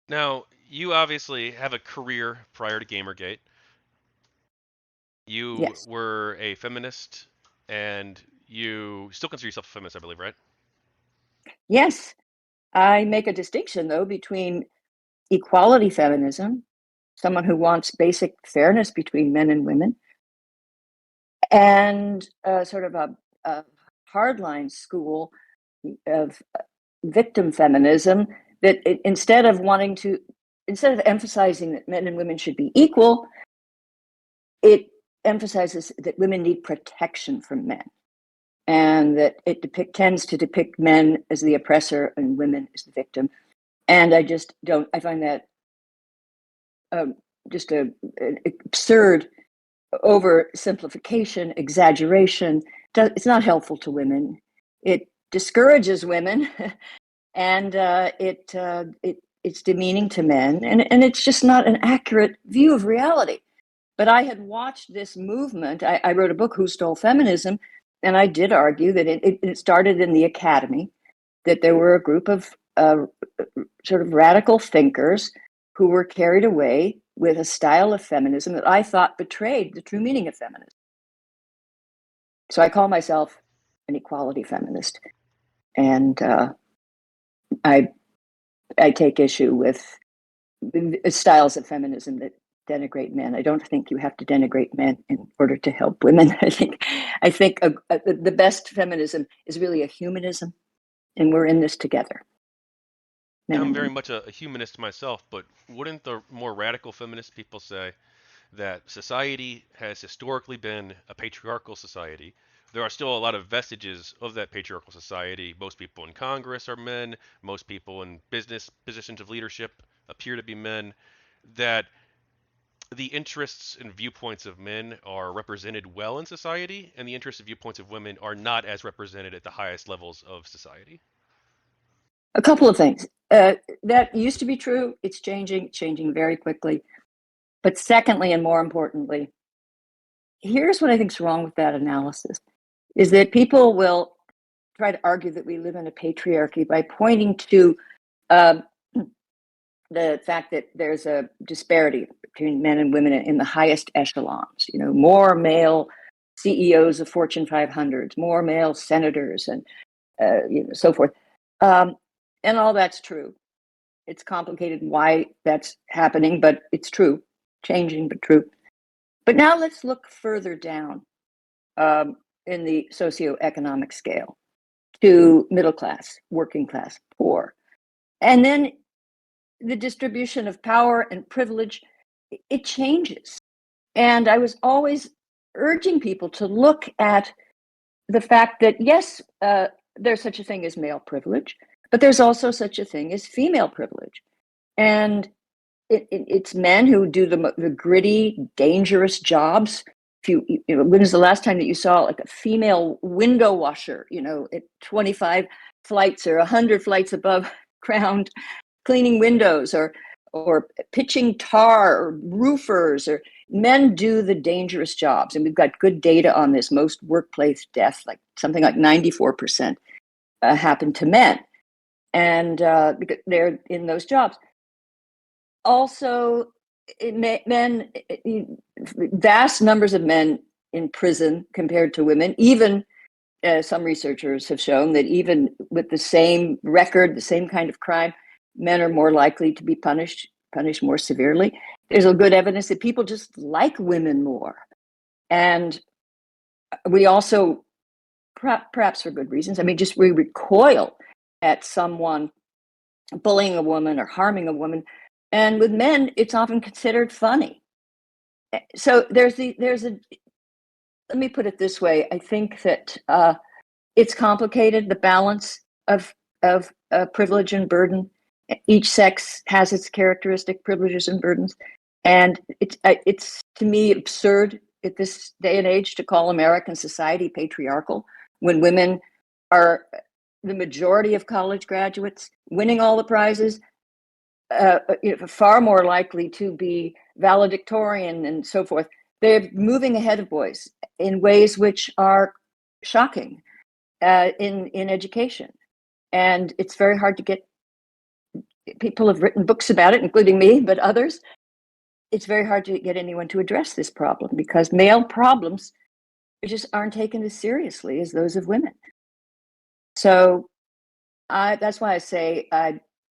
Now, you obviously have a career prior to GamerGate. You Yes. were a feminist, and you still consider yourself a feminist, I believe, right? Yes. I make a distinction, though, between equality feminism, someone who wants basic fairness between men and women, and sort of a hardline school of victim feminism that instead of emphasizing that men and women should be equal, it emphasizes that women need protection from men, and that it tends to depict men as the oppressor and women as the victim. And I just don't. I find that just an absurd oversimplification, exaggeration. It's not helpful to women. It discourages women, and it's demeaning to men, and it's just not an accurate view of reality. But I had watched this movement. I wrote a book, Who Stole Feminism? And I did argue that it started in the academy, that there were a group of sort of radical thinkers who were carried away with a style of feminism that I thought betrayed the true meaning of feminism. So I call myself an equality feminist. And I, I take issue with styles of feminism that denigrate men. I don't think you have to denigrate men in order to help women. I think the best feminism is really a humanism, and we're in this together, men I'm and very women. much a humanist myself, but wouldn't the more radical feminist people say that society has historically been a patriarchal society? There are still a lot of vestiges of that patriarchal society. Most people in Congress are men, most people in business positions of leadership appear to be men, that the interests and viewpoints of men are represented well in society, and the interests and viewpoints of women are not as represented at the highest levels of society. A couple of things. That used to be true. It's changing very quickly. But secondly, and more importantly, here's what I think is wrong with that analysis, is that people will try to argue that we live in a patriarchy by pointing to um, the fact that there's a disparity between men and women in the highest echelons. More male CEOs of Fortune 500s, more male senators, and so forth. Um, and all that's true. It's complicated why that's happening, but it's true. Changing, but true. But now let's look further down in the socioeconomic scale to middle class, working class, poor. And then the distribution of power and privilege, it changes. And I was always urging people to look at the fact that, yes, there's such a thing as male privilege, but there's also such a thing as female privilege. And it's men who do the gritty, dangerous jobs. When was the last time that you saw like a female window washer, at 25 flights or 100 flights above ground, cleaning windows or pitching tar, or roofers, or men do the dangerous jobs. And we've got good data on this. Most workplace deaths, like something like 94%, happen to men. And they're in those jobs. Also, men, vast numbers of men in prison compared to women. Even some researchers have shown that even with the same record, the same kind of crime, men are more likely to be punished more severely. There's a good evidence that people just like women more. And we also, perhaps for good reasons, we recoil at someone bullying a woman or harming a woman. And with men, it's often considered funny. So there's a, let me put it this way. I think that it's complicated, the balance of privilege and burden. Each sex has its characteristic privileges and burdens. And it's to me absurd at this day and age to call American society patriarchal when women are the majority of college graduates, winning all the prizes, far more likely to be valedictorian and so forth. They're moving ahead of boys in ways which are shocking in education, and it's very hard to get people have written books about it, including me, but others. It's very hard to get anyone to address this problem because male problems just aren't taken as seriously as those of women. So that's why I say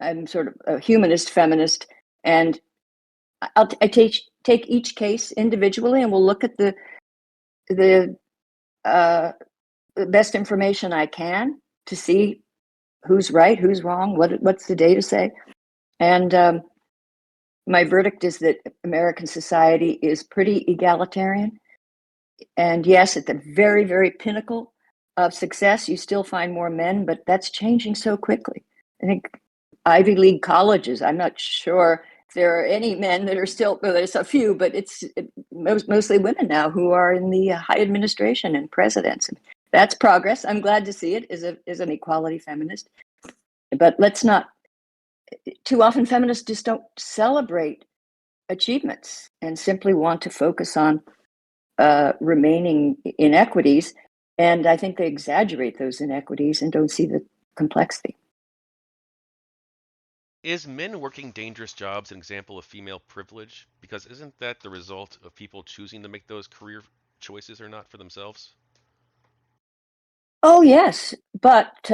I'm sort of a humanist feminist, and I take each case individually, and we'll look at the best information I can to see who's right, who's wrong, what's the data say, and my verdict is that American society is pretty egalitarian. And yes, at the very, very pinnacle of success, you still find more men, but that's changing so quickly. I think Ivy League colleges, I'm not sure if there are any men that are still, well, there's a few, but it's mostly women now who are in the high administration and presidents. That's progress. I'm glad to see it as an equality feminist. But let's not, too often feminists just don't celebrate achievements and simply want to focus on remaining inequities. And I think they exaggerate those inequities and don't see the complexity. Is men working dangerous jobs an example of female privilege? Because isn't that the result of people choosing to make those career choices or not for themselves? Oh, yes. But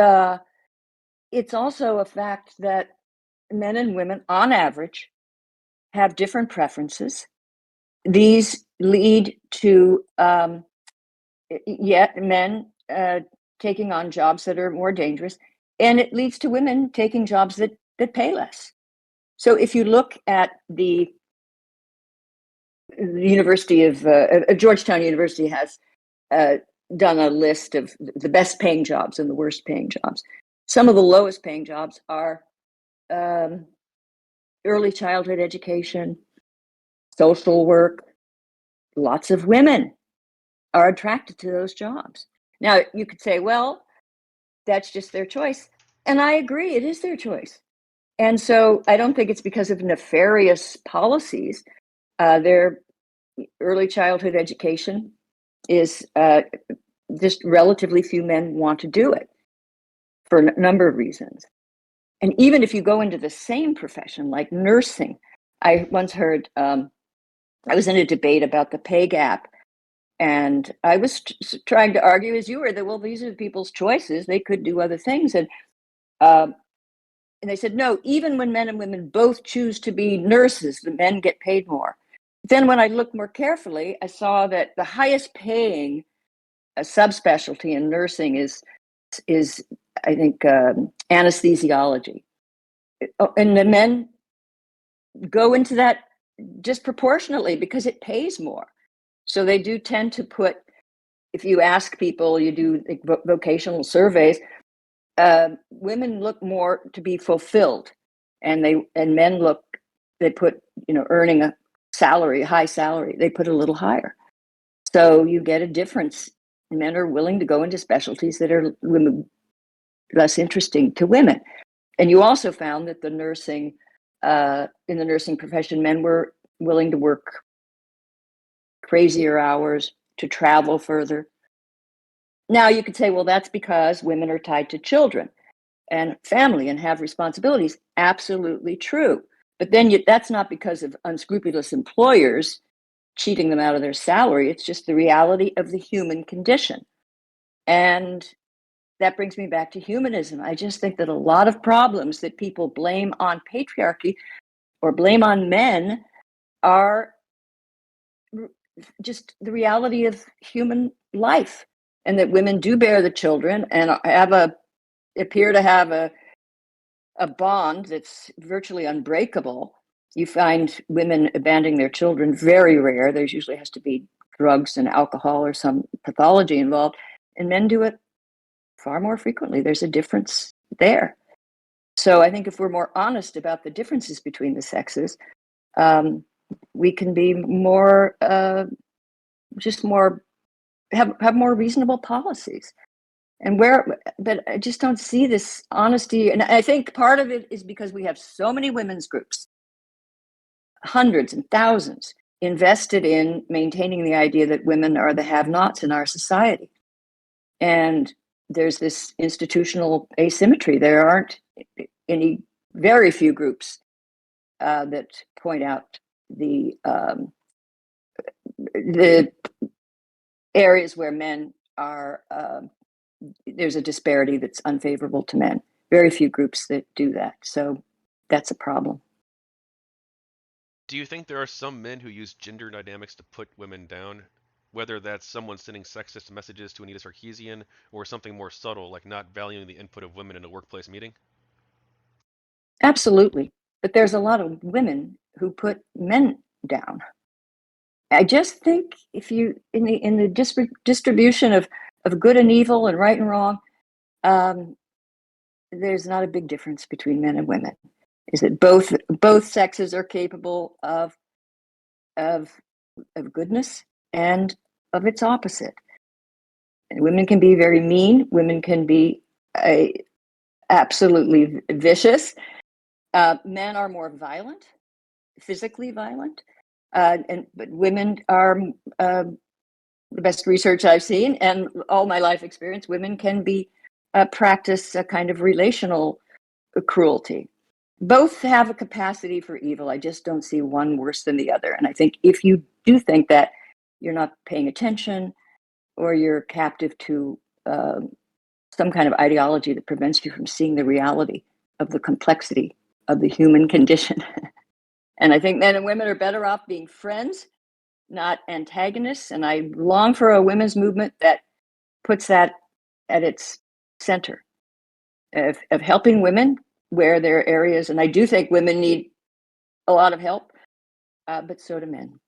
it's also a fact that men and women, on average, have different preferences. These lead to men taking on jobs that are more dangerous, and it leads to women taking jobs that pay less. So if you look at the University of Georgetown University has done a list of the best paying jobs and the worst paying jobs. Some of the lowest paying jobs are early childhood education, social work. Lots of women are attracted to those jobs. Now, you could say, well, that's just their choice. And I agree, it is their choice. And so I don't think it's because of nefarious policies. Their early childhood education is just relatively few men want to do it for a number of reasons. And even if you go into the same profession, like nursing, I once heard, I was in a debate about the pay gap, and I was trying to argue, as you were, that, well, these are people's choices. They could do other things. And they said, no, even when men and women both choose to be nurses, the men get paid more. Then when I looked more carefully, I saw that the highest paying subspecialty in nursing is I think, anesthesiology. And the men go into that disproportionately because it pays more. So they do tend to put, if you ask people, you do vocational surveys, women look more to be fulfilled, and men look, they put, earning a salary, high salary, they put a little higher. So you get a difference. Men are willing to go into specialties that are less interesting to women. And you also found that in the nursing profession, men were willing to work crazier hours, to travel further. Now you could say, well, that's because women are tied to children and family and have responsibilities. Absolutely true. But then that's not because of unscrupulous employers cheating them out of their salary. It's just the reality of the human condition. And that brings me back to humanism. I just think that a lot of problems that people blame on patriarchy or blame on men are just the reality of human life, and that women do bear the children and appear to have a bond that's virtually unbreakable. You find women abandoning their children very rare. There usually has to be drugs and alcohol or some pathology involved, and men do it far more frequently. There's a difference there. So I think if we're more honest about the differences between the sexes, we can be more, have more reasonable policies. But I just don't see this honesty. And I think part of it is because we have so many women's groups, hundreds and thousands, invested in maintaining the idea that women are the have-nots in our society. And there's this institutional asymmetry. There aren't any very few groups that point out the areas where men are, there's a disparity that's unfavorable to men. Very few groups that do that. So that's a problem. Do you think there are some men who use gender dynamics to put women down? Whether that's someone sending sexist messages to Anita Sarkeesian or something more subtle, like not valuing the input of women in a workplace meeting? Absolutely. But there's a lot of women who put men down. I just think if you, in the distribution of good and evil and right and wrong, there's not a big difference between men and women. Is that both sexes are capable of goodness and of its opposite. And women can be very mean. Women can be absolutely vicious. Men are more violent, physically violent, but women are, the best research I've seen and all my life experience, women can be practice a kind of relational cruelty. Both have a capacity for evil. I just don't see one worse than the other. And I think if you do think that, you're not paying attention, or you're captive to some kind of ideology that prevents you from seeing the reality of the complexity of the human condition. And I think men and women are better off being friends, not antagonists. And I long for a women's movement that puts that at its center, of helping women where there are areas. And I do think women need a lot of help, but so do men.